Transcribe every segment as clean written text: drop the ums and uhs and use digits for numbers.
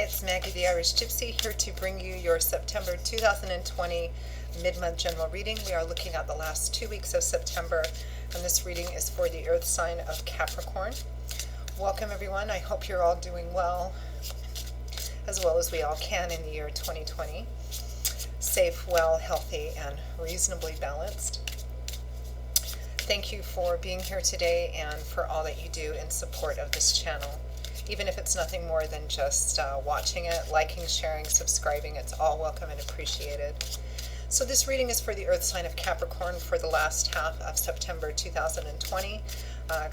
It's Maggie the Irish Gypsy here to bring you your September 2020 mid-month general reading. We are looking at the last 2 weeks of September, and this reading is for the earth sign of Capricorn. Welcome everyone. I hope you're all doing well as we all can in the year 2020. Safe, well, healthy, and reasonably balanced. Thank you for being here today and for all that you do in support of this channel. Even if it's nothing more than just watching it, liking, sharing, subscribing, it's all welcome and appreciated. So this reading is for the earth sign of Capricorn for the last half of September 2020.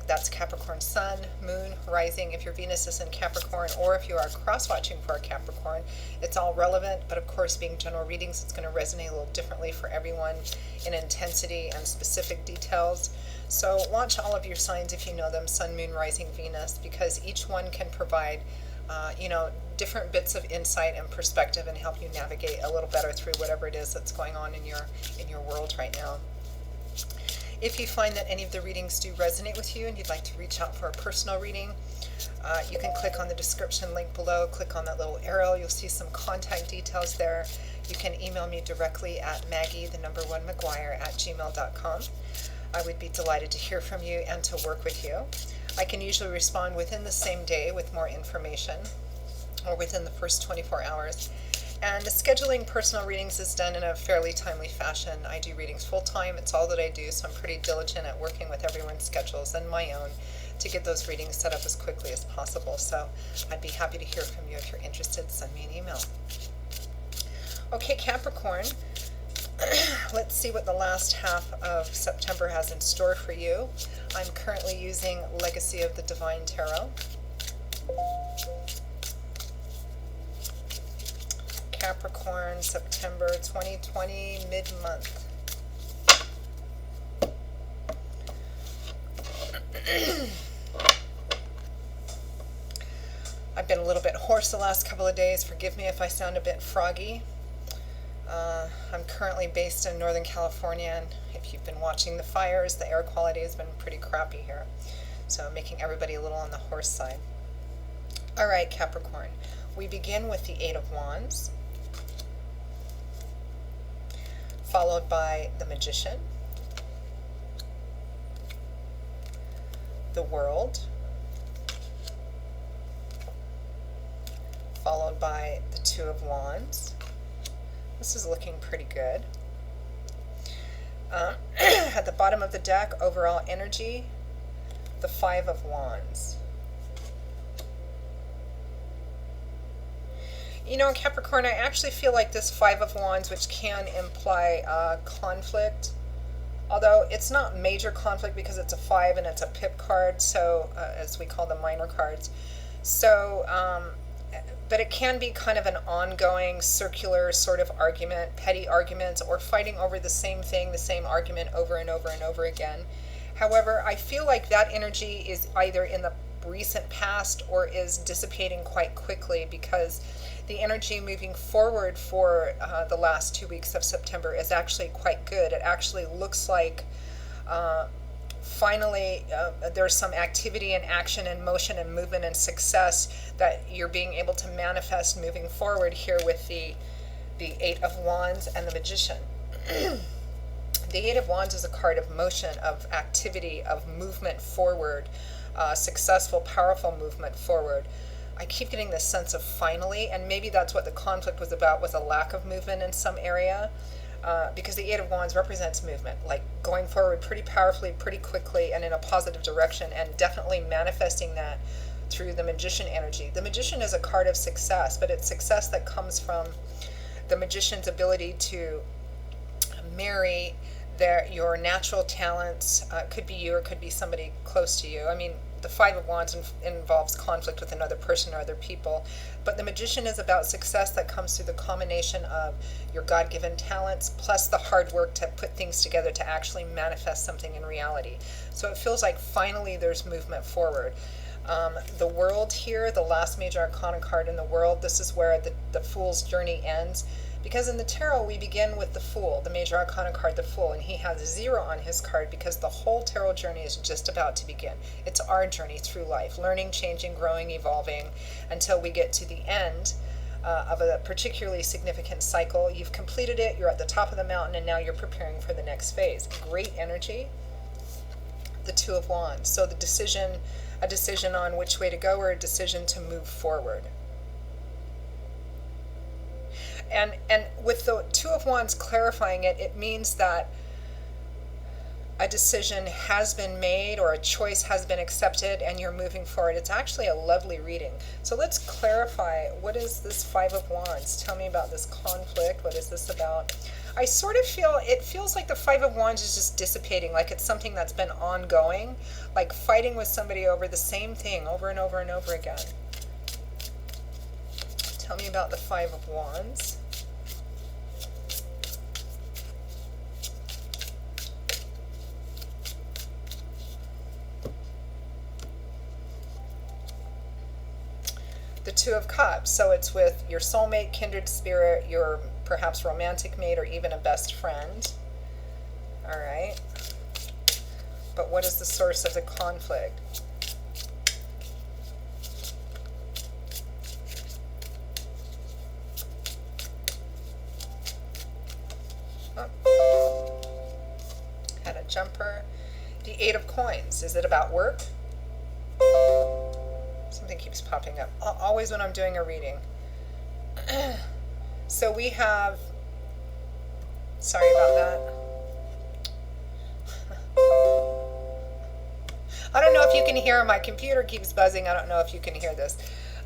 That's Capricorn sun, moon, rising. If your Venus is in Capricorn, or if you are cross-watching for a Capricorn, it's all relevant, but of course being general readings, it's going to resonate a little differently for everyone in intensity and specific details. So watch all of your signs if you know them, sun, moon, rising, Venus, because each one can provide different bits of insight and perspective and help you navigate a little better through whatever it is that's going on in your world right now. If you find that any of the readings do resonate with you and you'd like to reach out for a personal reading, you can click on the description link below, click on that little arrow, you'll see some contact details there. You can email me directly at maggie1mcguire@gmail.com. I would be delighted to hear from you and to work with you. I can usually respond within the same day with more information or within the first 24 hours. And scheduling personal readings is done in a fairly timely fashion. I do readings full-time. It's all that I do, so I'm pretty diligent at working with everyone's schedules and my own to get those readings set up as quickly as possible. So I'd be happy to hear from you. If you're interested, send me an email. Okay, Capricorn. Let's see what the last half of September has in store for you. I'm currently using Legacy of the Divine Tarot. Capricorn, September 2020, mid-month. I've been a little bit hoarse the last couple of days. Forgive me if I sound a bit froggy. I'm currently based in Northern California, and if you've been watching the fires, the air quality has been pretty crappy here. So making everybody a little on the hoarse side. All right, Capricorn. We begin with the Eight of Wands, followed by the Magician, the World, followed by the Two of Wands. This is looking pretty good. At the bottom of the deck, overall energy, the Five of Wands. You know, Capricorn, I actually feel like this Five of Wands, which can imply conflict, although it's not major conflict because it's a 5 and it's a pip card, so as we call the minor cards. So, but it can be kind of an ongoing circular sort of argument, petty arguments, or fighting over the same thing, the same argument over and over and over again. However, I feel like that energy is either in the recent past or is dissipating quite quickly, because the energy moving forward for the last 2 weeks of September is actually quite good. It actually looks like finally there's some activity and action and motion and movement and success that you're being able to manifest moving forward here with the Eight of Wands and the Magician. The Eight of Wands is a card of motion, of activity, of movement forward, successful, powerful movement forward. I keep getting this sense of finally, and maybe that's what the conflict was about, was a lack of movement in some area, because the Eight of Wands represents movement, like going forward pretty powerfully, pretty quickly, and in a positive direction, and definitely manifesting that through the Magician energy. The Magician is a card of success, but it's success that comes from the Magician's ability to marry your natural talents. Could be you or could be somebody close to you. I mean, the Five of Wands involves conflict with another person or other people, but the Magician is about success that comes through the combination of your God-given talents plus the hard work to put things together to actually manifest something in reality. So it feels like finally there's movement forward. The World here, the last major arcana card in the World, this is where the Fool's journey ends, Because in the tarot, we begin with the Fool, the major arcana card, the Fool, and he has a 0 on his card because the whole tarot journey is just about to begin. It's our journey through life, learning, changing, growing, evolving, until we get to the end of a particularly significant cycle. You've completed it, you're at the top of the mountain, and now you're preparing for the next phase. Great energy. The Two of Wands. So a decision on which way to go, or a decision to move forward. And with the Two of Wands clarifying it, it means that a decision has been made or a choice has been accepted and you're moving forward. It's actually a lovely reading. So let's clarify, what is this Five of Wands? Tell me about this conflict. What is this about? I sort of feel, it feels like the Five of Wands is just dissipating, like it's something that's been ongoing, like fighting with somebody over the same thing over and over and over again. Tell me about the Five of Wands. The Two of Cups, so it's with your soulmate, kindred spirit, your perhaps romantic mate, or even a best friend. All right. But what is the source of the conflict? Oh. Had a jumper. The Eight of Coins, is it about work? Something keeps popping up, always when I'm doing a reading. So we have, sorry about that. I don't know if you can hear, my computer keeps buzzing. I don't know if you can hear this.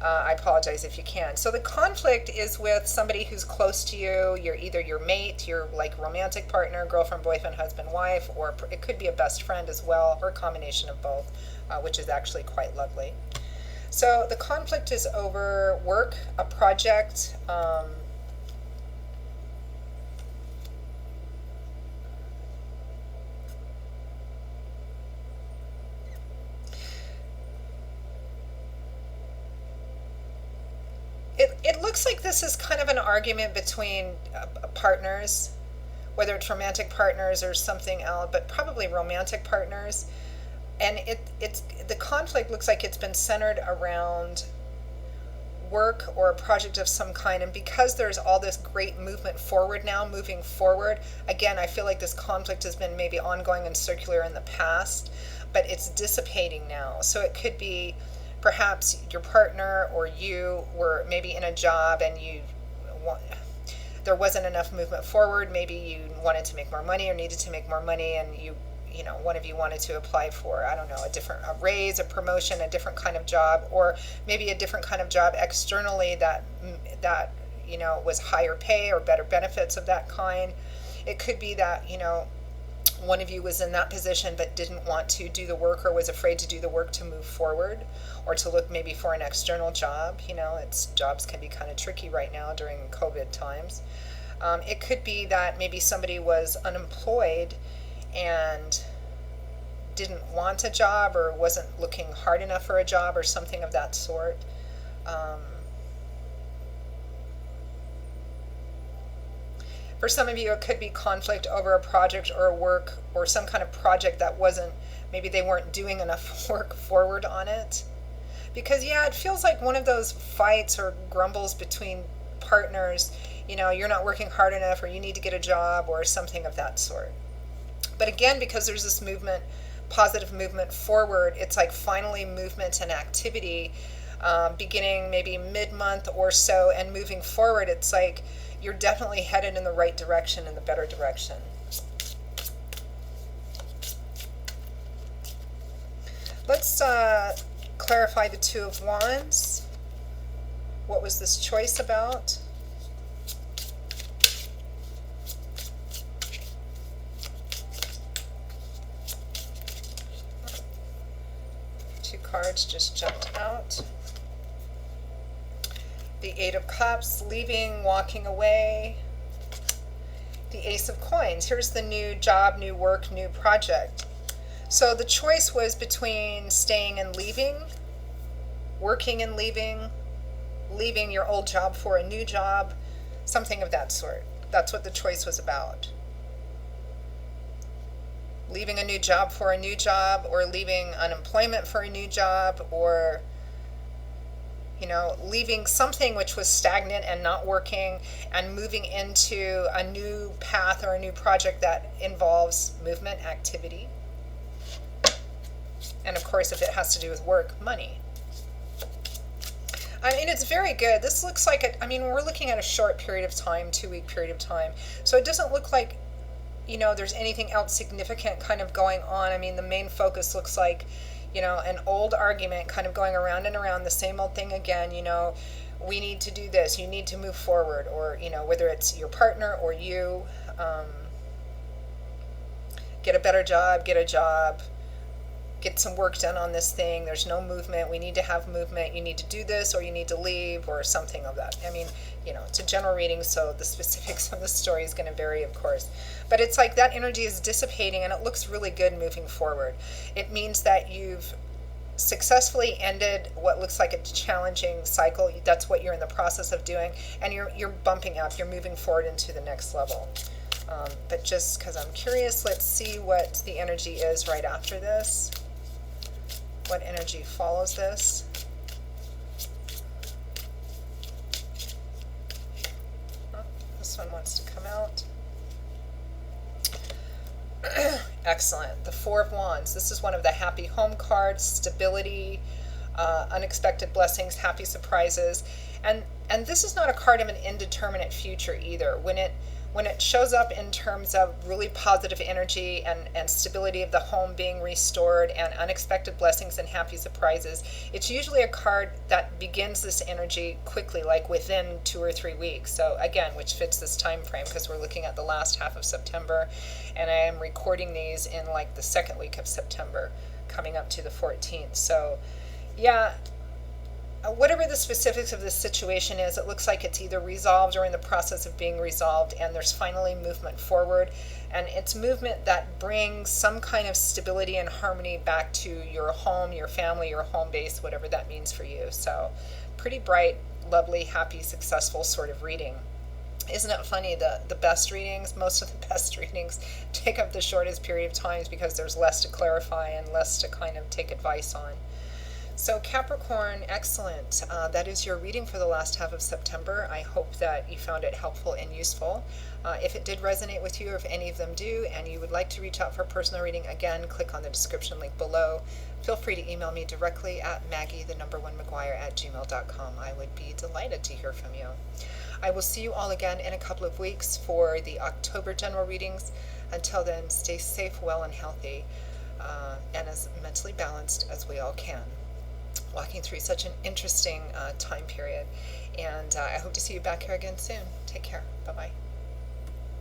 I apologize if you can. So the conflict is with somebody who's close to you. You're either your mate, your like romantic partner, girlfriend, boyfriend, husband, wife, or it could be a best friend as well, or a combination of both, which is actually quite lovely. So the conflict is over work, a project, it looks like this is kind of an argument between partners, whether it's romantic partners or something else, but probably romantic partners. And it's the conflict looks like it's been centered around work or a project of some kind. And because there's all this great movement forward now, moving forward, again, I feel like this conflict has been maybe ongoing and circular in the past, but it's dissipating now. So it could be perhaps your partner or you were maybe in a job and there wasn't enough movement forward. Maybe you wanted to make more money or needed to make more money, and one of you wanted to apply for, I don't know, a raise, a promotion, a different kind of job, or maybe a different kind of job externally that was higher pay or better benefits of that kind. It could be that, one of you was in that position but didn't want to do the work or was afraid to do the work to move forward, or to look maybe for an external job. Jobs can be kind of tricky right now during COVID times. It could be that maybe somebody was unemployed and didn't want a job or wasn't looking hard enough for a job or something of that sort. For some of you, it could be conflict over a project or a work or some kind of project that maybe they weren't doing enough work forward on it. Because, it feels like one of those fights or grumbles between partners, you're not working hard enough, or you need to get a job or something of that sort. But again, because there's this movement, positive movement forward, it's like finally movement and activity beginning maybe mid-month or so and moving forward. It's like you're definitely headed in the right direction, in the better direction. Let's clarify the Two of Wands. What was this choice about? Two cards just jumped out. The Eight of Cups, leaving, walking away. The Ace of Coins. Here's the new job, new work, new project. So the choice was between staying and leaving, working and leaving your old job for a new job, Something of that sort. That's what the choice was about. Leaving a new job for a new job, or leaving unemployment for a new job, or leaving something which was stagnant and not working and moving into a new path or a new project that involves movement, activity. And of course, if it has to do with work, money. I mean, it's very good. This looks like we're looking at a short period of time, 2-week period of time. So it doesn't look like, there's anything else significant kind of going on. I mean, the main focus looks like, an old argument kind of going around and around, the same old thing again. We need to do this, you need to move forward, or, whether it's your partner or you, get a better job, get a job, get some work done on this thing. There's no movement. We need to have movement. You need to do this, or you need to leave, or something of that. I mean, it's a general reading, so the specifics of the story is going to vary, of course. But it's like that energy is dissipating, and it looks really good moving forward. It means that you've successfully ended what looks like a challenging cycle. That's what you're in the process of doing, and you're bumping up. You're moving forward into the next level. But just because I'm curious, let's see what the energy is right after this. What energy follows this? Oh, this one wants to come out. Excellent. The Four of Wands. This is one of the happy home cards, stability, unexpected blessings, happy surprises. And this is not a card of an indeterminate future either. When it shows up in terms of really positive energy and stability of the home being restored and unexpected blessings and happy surprises, it's usually a card that begins this energy quickly, like within 2 or 3 weeks. So again, which fits this time frame because we're looking at the last half of September, and I am recording these in like the second week of September, coming up to the 14th. So yeah, whatever the specifics of this situation is, it looks like it's either resolved or in the process of being resolved, and there's finally movement forward. And it's movement that brings some kind of stability and harmony back to your home, your family, your home base, whatever that means for you. So pretty bright, lovely, happy, successful sort of reading. Isn't it funny, the best readings, most of the best readings take up the shortest period of times because there's less to clarify and less to kind of take advice on. So Capricorn, excellent. That is your reading for the last half of September. I hope that you found it helpful and useful. If it did resonate with you, or if any of them do, and you would like to reach out for a personal reading, again, click on the description link below. Feel free to email me directly at maggie1mcguire@gmail.com. I would be delighted to hear from you. I will see you all again in a couple of weeks for the October general readings. Until then, stay safe, well, and healthy, and as mentally balanced as we all can. Walking through such an interesting time period. And I hope to see you back here again soon. Take care. Bye-bye.